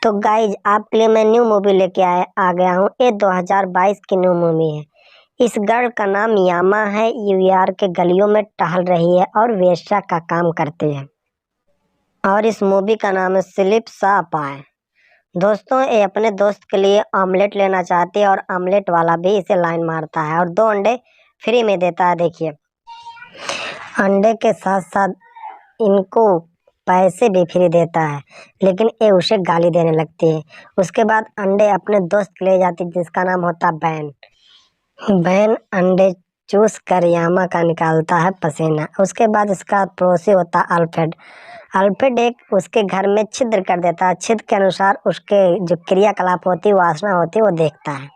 तो गाइज आपके लिए मैं न्यू मूवी लेके आ गया हूँ। ये 2022 की न्यू मूवी है। इस गर्ल का नाम यामा है। यूआर के गलियों में टहल रही है और वेश्या का काम करती है। और इस मूवी का नाम है स्लिप सा पाए। दोस्तों ये अपने दोस्त के लिए ऑमलेट लेना चाहती है और ऑमलेट वाला भी इसे लाइन मारता है और 2 अंडे फ्री में देता है। देखिए अंडे के साथ साथ इनको पैसे भी फ्री देता है, लेकिन ये उसे गाली देने लगती है। उसके बाद अंडे अपने दोस्त ले जाती है जिसका नाम होता है बैन। बैन अंडे चूस कर यामा का निकालता है पसीना। उसके बाद इसका पड़ोसी होता है अल्फ्रेड। अल्फ्रेड एक उसके घर में छिद्र कर देता है। छिद्र के अनुसार उसके जो क्रियाकलाप होती है, वासना होती है, वो देखता है।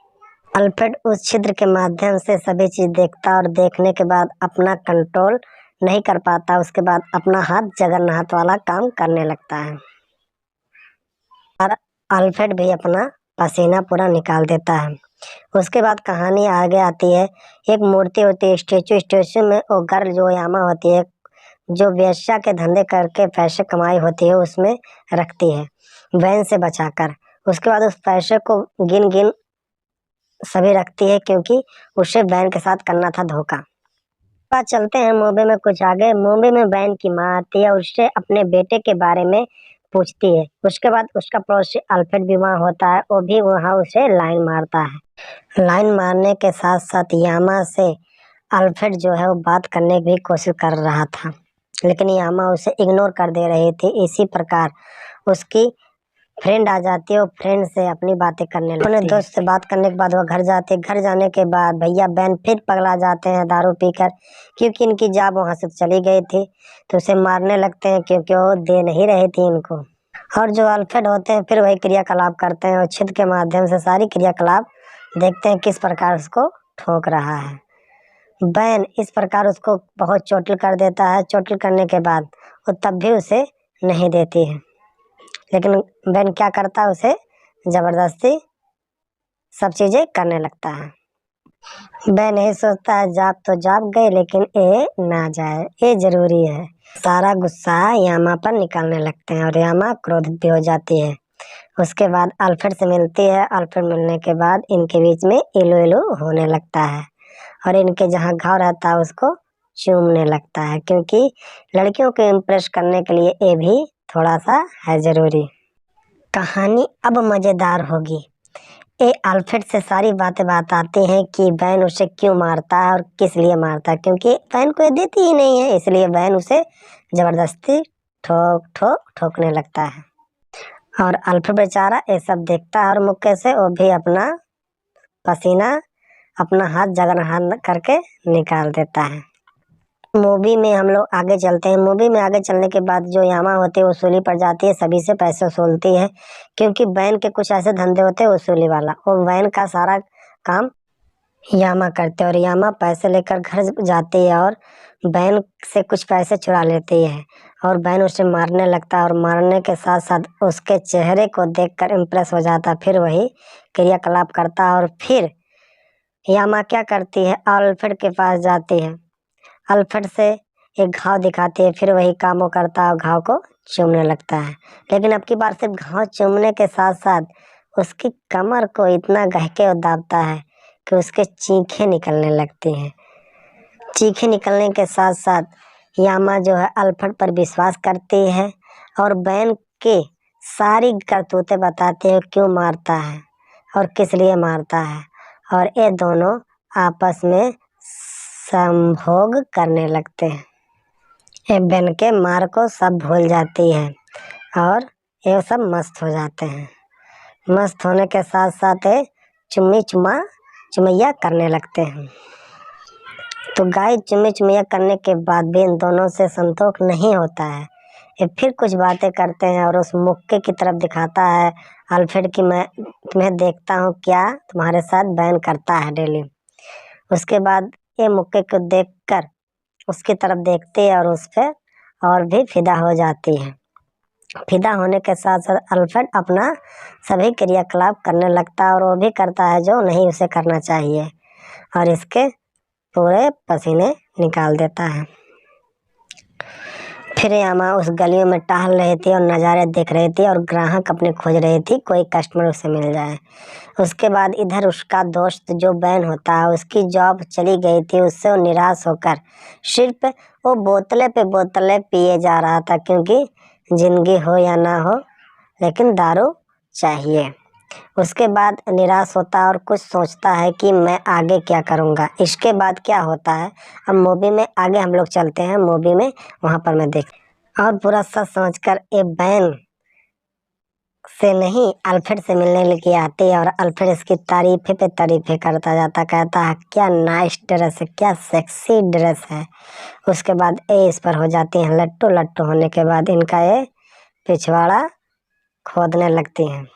अल्फ्रेड उस छिद्र के माध्यम से सभी चीज देखता है और देखने के बाद अपना कंट्रोल नहीं कर पाता। उसके बाद अपना हाथ जगन्नाथ वाला काम करने लगता है और अल्फ्रेड भी अपना पसीना पूरा निकाल देता है। उसके बाद कहानी आगे आती है। एक मूर्ति होती है, स्टेचू में वो गर्ल जो यामा होती है, जो वेश्या के धंधे करके पैसे कमाई होती है, उसमें रखती है वैन से बचाकर। उसके बाद उस पैसे को गिन गिन सभी रखती है क्योंकि उसे वैन के साथ करना था धोखा। बात चलते हैं मूवी में कुछ आगे। मूवी में वैन की माँ आती है, उससे अपने बेटे के बारे में पूछती है। उसके बाद उसका पड़ोसी अल्फ्रेड भी वहाँ होता है, वो भी वहाँ उसे लाइन मारता है। लाइन मारने के साथ साथ यामा से अल्फ्रेड जो है वो बात करने की भी कोशिश कर रहा था, लेकिन यामा उसे इग्नोर कर दे रही थी। इसी प्रकार उसकी फ्रेंड आ जाती है और फ्रेंड से अपनी बातें करने लगती है। अपने दोस्त से बात करने के बाद वो घर जाते हैं। घर जाने के बाद भैया बैन फिर पगला जाते हैं दारू पीकर, क्योंकि इनकी जाब वहां से चली गई थी, तो उसे मारने लगते हैं क्योंकि वो दे नहीं रही थी इनको। और जो अल्फ्रेड होते हैं फिर वही क्रियाकलाप करते हैं और छिद्र के माध्यम से सारी क्रियाकलाप देखते हैं किस प्रकार उसको ठोक रहा है। बैन इस प्रकार उसको बहुत चोटिल कर देता है। चोटिल करने के बाद वो तब भी उसे नहीं देती है, लेकिन बैन क्या करता है, उसे जबरदस्ती सब चीजें करने लगता है। बैन यही सोचता है जाप तो जाप गए, लेकिन ये ना जाए, ये जरूरी है। सारा गुस्सा यामा पर निकालने लगते हैं और यामा क्रोधित भी हो जाती है। उसके बाद अल्फ्रेड से मिलती है। अल्फ्रेड मिलने के बाद इनके बीच में इलू इलू होने लगता है और इनके जहाँ घाव रहता है उसको चूमने लगता है, क्योंकि लड़कियों को इम्प्रेस करने के लिए ये भी थोड़ा सा है जरूरी। कहानी अब मजेदार होगी। ये अल्फ्रेड से सारी बातें बताते हैं कि बैन उसे क्यों मारता है और किस लिए मारता है, क्योंकि बैन को ये देती ही नहीं है, इसलिए बैन उसे जबरदस्ती ठोकने लगता है। और अल्फ्रेड बेचारा ये सब देखता है और मुक्के से वो भी अपना पसीना अपना हाथ जगन्नाथ करके निकाल देता है। मूवी में हम लोग आगे चलते हैं। मूवी में आगे चलने के बाद जो यामा होती है वसूली पर जाती है, सभी से पैसे वसूलती है, क्योंकि बैन के कुछ ऐसे धंधे होते हैं वसूली वाला, और बैन का सारा काम यामा करते हैं। और यामा पैसे लेकर घर जाती है और बैन से कुछ पैसे चुरा लेती है और बैन उसे मारने लगता है और मारने के साथ साथ उसके चेहरे को देखकर इम्प्रेस हो जाता है। फिर वही क्रियाकलाप करता है और फिर यामा क्या करती है, अल्फ्रेड के पास जाती है, अल्फ्रेड से एक घाव दिखाती है, फिर वही काम वो करता है, घाव को चूमने लगता है। लेकिन अब की बार सिर्फ घाव चूमने के साथ साथ उसकी कमर को इतना गहके दाबता है कि उसके चीखें निकलने लगती हैं। चीखें निकलने के साथ साथ यामा जो है अल्फ्रेड पर विश्वास करती है और बैन के सारी करतूतें बताते हैं क्यों मारता है और किस लिए मारता है, और ये दोनों आपस में संभोग करने लगते हैं। ये बैन के मार को सब भूल जाती है और ये सब मस्त हो जाते हैं। मस्त होने के साथ साथ ये चुमैया करने लगते हैं। तो गाय चुमैया करने के बाद भी इन दोनों से संतोष नहीं होता है। ये फिर कुछ बातें करते हैं और उस मुक्के की तरफ दिखाता है अल्फ्रेड की, मैं तुम्हें देखता हूँ क्या तुम्हारे साथ बैन करता है डेली। उसके बाद ये मुक्के को देखकर उसकी तरफ देखती है और उस पर और भी फिदा हो जाती है। फिदा होने के साथ साथ अल्फ्रेड अपना सभी क्रियाकलाप करने लगता है और वो भी करता है जो नहीं उसे करना चाहिए और इसके पूरे पसीने निकाल देता है। फिर यामा उस गलियों में टहल रही थी और नज़ारे देख रही थी और ग्राहक अपने खोज रही थी, कोई कस्टमर उसे मिल जाए। उसके बाद इधर उसका दोस्त जो बैन होता है, उसकी जॉब चली गई थी। उससे वो निराश होकर सिर्फ वो बोतलें पे बोतलें पिए जा रहा था, क्योंकि जिंदगी हो या ना हो लेकिन दारू चाहिए। उसके बाद निराश होता है और कुछ सोचता है कि मैं आगे क्या करूँगा। इसके बाद क्या होता है, अब मूवी में आगे हम लोग चलते हैं मूवी में, वहाँ पर मैं देख और पूरा सच समझकर ये बैन से नहीं अल्फ्रेड से मिलने लेके आती है और अल्फ्रेड इसकी तारीफे पे तारीफे करता जाता, कहता है क्या नाइस ड्रेस है, क्या सेक्सी ड्रेस है। उसके बाद ये इस पर हो जाती हैं लट्टू। लट्टू होने के बाद इनका ये पिछवाड़ा खोदने लगती हैं।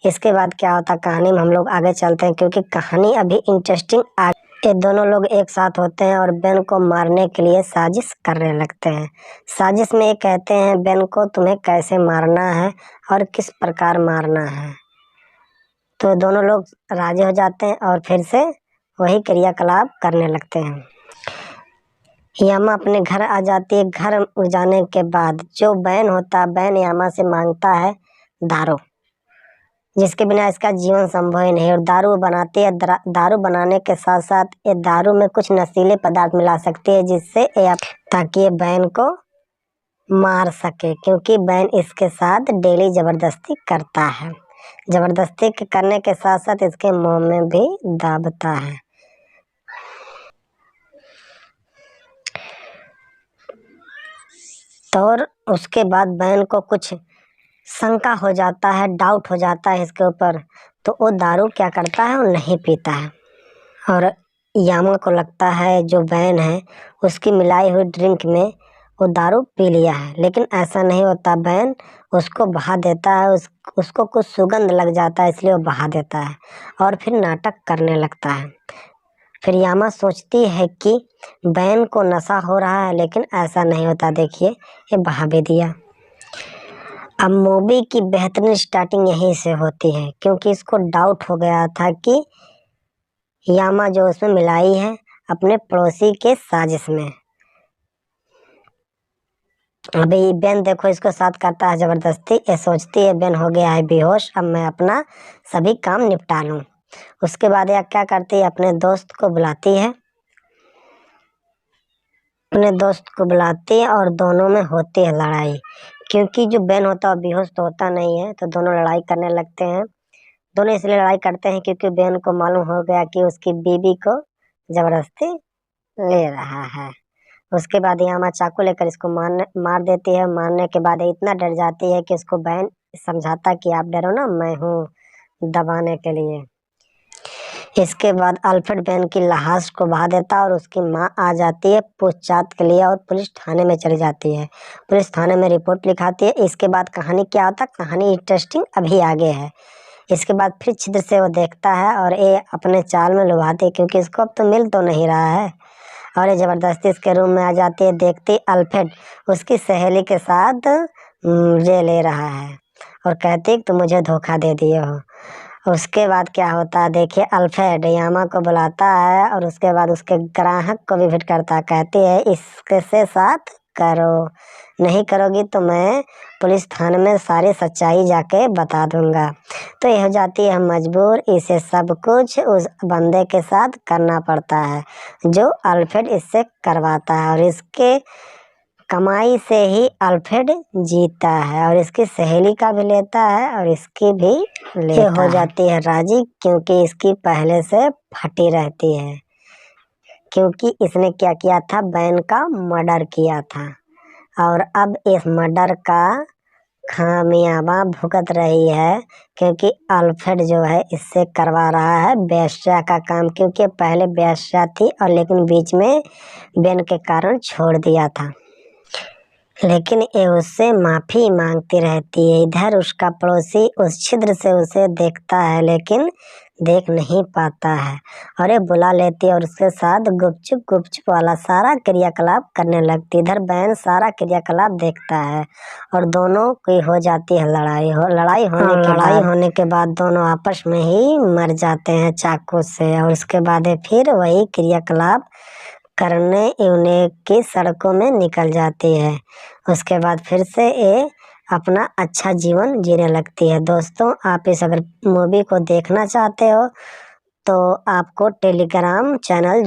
इसके बाद क्या होता है, कहानी में हम लोग आगे चलते हैं, क्योंकि कहानी अभी इंटरेस्टिंग ये दोनों लोग एक साथ होते हैं और बेन को मारने के लिए साजिश करने लगते हैं। साजिश में ये कहते हैं बेन को तुम्हें कैसे मारना है और किस प्रकार मारना है। तो दोनों लोग राजी हो जाते हैं और फिर से वही क्रियाकलाप करने लगते हैं। यामा अपने घर आ जाती है। घर जाने के बाद जो बैन होता है, बैन यामा से मांगता है दारू, जिसके बिना इसका जीवन संभव ही नहीं। और दारू बनाती है। दारू बनाने के साथ साथ ये दारू में कुछ नशीले पदार्थ मिला सकती है, जिससे ताकि ये बैन को मार सके, क्योंकि बैन इसके साथ डेली जबरदस्ती करता है। जबरदस्ती करने के साथ साथ इसके मुंह में भी दाबता है। तो और उसके बाद बैन को कुछ शंका हो जाता है, डाउट हो जाता है इसके ऊपर, तो वो दारू क्या करता है, वो नहीं पीता है। और यामा को लगता है जो बैन है उसकी मिलाई हुई ड्रिंक में वो दारू पी लिया है, लेकिन ऐसा नहीं होता। बैन उसको बहा देता है। उसको कुछ सुगंध लग जाता है, इसलिए वो बहा देता है और फिर नाटक करने लगता है। फिर यामा सोचती है कि बैन को नशा हो रहा है, लेकिन ऐसा नहीं होता। देखिए ये बहा भी दिया। अब मूवी की बेहतरीन स्टार्टिंग यहीं से होती है, क्योंकि इसको डाउट हो गया था कि यामा जो उसमें मिलाई है अपने पड़ोसी के साजिश में। अभी बेन देखो इसको साथ करता है जबरदस्ती। ये सोचती है बेन हो गया है बेहोश, अब मैं अपना सभी काम निपटा लूं। उसके बाद यह क्या करती है, अपने दोस्त को बुलाती है। अपने दोस्त को बुलाती है और दोनों में होती है लड़ाई, क्योंकि जो बेन होता है बेहोश तो होता नहीं है, तो दोनों लड़ाई करने लगते हैं। दोनों इसलिए लड़ाई करते हैं क्योंकि बेन को मालूम हो गया कि उसकी बीबी को जबरदस्ती ले रहा है। उसके बाद यामा चाकू लेकर इसको मार देती है। मारने के बाद इतना डर जाती है कि इसको बैन समझाता कि आप डरो ना, मैं हूँ दबाने के लिए। इसके बाद अल्फ्रेड बैन की लाश को बहा देता और उसकी माँ आ जाती है पूछताछ के लिए और पुलिस थाने में चली जाती है। पुलिस थाने में रिपोर्ट लिखाती है। इसके बाद कहानी क्या होता है, कहानी इंटरेस्टिंग अभी आगे है। इसके बाद फिर छिद्र से वो देखता है और ये अपने चाल में लुभाती है, क्योंकि इसको अब तो मिल तो नहीं रहा है। और ये जबरदस्ती इसके रूम में आ जाती है। देखती अल्फ्रेड उसकी सहेली के साथ ये ले रहा है और कहती है कि तुम मुझे धोखा दे दिए हो। उसके बाद क्या होता है, देखिए अल्फ्रेड यामा को बुलाता है और उसके बाद उसके ग्राहक को भी भेंट करता है। कहती है इसके साथ करो, नहीं करोगी तो मैं पुलिस थाने में सारी सच्चाई जाके बता दूंगा। तो ये हो जाती है मजबूर, इसे सब कुछ उस बंदे के साथ करना पड़ता है जो अल्फ्रेड इससे करवाता है। और इसके कमाई से ही अल्फ्रेड जीता है और इसकी सहेली का भी लेता है और इसकी भी लेता हो जाती है राजी, क्योंकि इसकी पहले से फटी रहती है, क्योंकि इसने क्या किया था, बैन का मर्डर किया था और अब इस मर्डर का खामियाबा भुगत रही है, क्योंकि अल्फ्रेड जो है इससे करवा रहा है वेश्या का काम, क्योंकि पहले वेश्या थी और लेकिन बीच में बैन के कारण छोड़ दिया था। लेकिन ये उससे माफ़ी मांगती रहती है। इधर उसका पड़ोसी उस छिद्र से उसे देखता है, लेकिन देख नहीं पाता है और ये बुला लेती है और उसके साथ गुपचुप वाला सारा क्रियाकलाप करने लगती है। इधर बैन सारा क्रियाकलाप देखता है और दोनों की हो जाती है लड़ाई। लड़ाई होने के बाद दोनों आपस में ही मर जाते हैं चाकू से। और उसके बाद फिर वही क्रियाकलाप करने यूनिक की सड़कों में निकल जाती है। उसके बाद फिर से ये अपना अच्छा जीवन जीने लगती है। दोस्तों, आप इस अगर मूवी को देखना चाहते हो तो आपको टेलीग्राम चैनल